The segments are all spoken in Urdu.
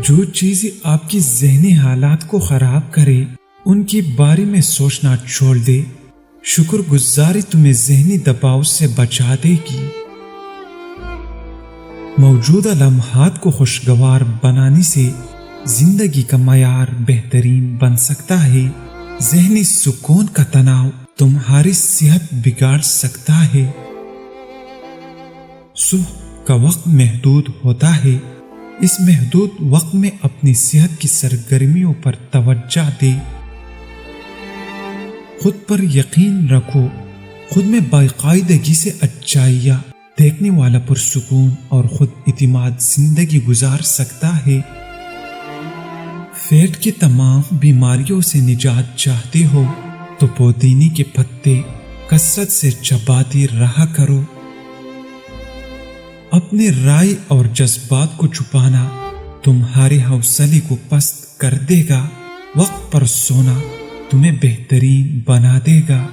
جو چیزیں آپ کی ذہنی حالات کو خراب کرے ان کے بارے میں سوچنا چھوڑ دے۔ شکر گزاری تمہیں ذہنی دباؤ سے بچا دے گی۔ موجودہ لمحات کو خوشگوار بنانے سے زندگی کا معیار بہترین بن سکتا ہے۔ ذہنی سکون کا تناؤ تمہاری صحت بگاڑ سکتا ہے۔ صبح کا وقت محدود ہوتا ہے، اس محدود وقت میں اپنی صحت کی سرگرمیوں پر توجہ دے۔ خود پر یقین رکھو، خود میں باقاعدگی سے اچھائیاں دیکھنے والا پرسکون اور خود اعتماد زندگی گزار سکتا ہے۔ پیٹ کی تمام بیماریوں سے نجات چاہتے ہو تو پودینے کے پتے کثرت سے چباتے رہا کرو۔ اپنے رائے اور جذبات کو چھپانا تمہارے حوصلے کو پست کر دے گا۔ وقت پر سونا تمہیں بہترین بنا دے گا۔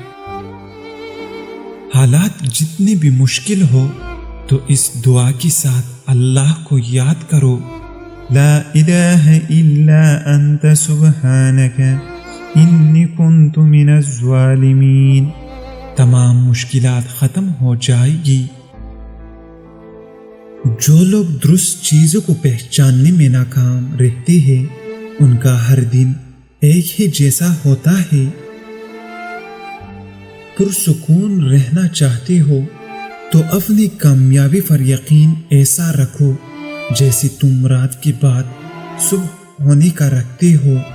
حالات جتنی بھی مشکل ہو تو اس دعا کے ساتھ اللہ کو یاد کرو، لا الہ الا انت سبحانک انی کنت من الظالمین۔ تمام مشکلات ختم ہو جائے گی۔ جو لوگ درست چیزوں کو پہچاننے میں ناکام رہتے ہیں ان کا ہر دن ایک ہی جیسا ہوتا ہے۔ پرسکون رہنا چاہتے ہو تو اپنی کامیابی پر یقین ایسا رکھو جیسے تم رات کے بعد صبح ہونے کا رکھتے ہو۔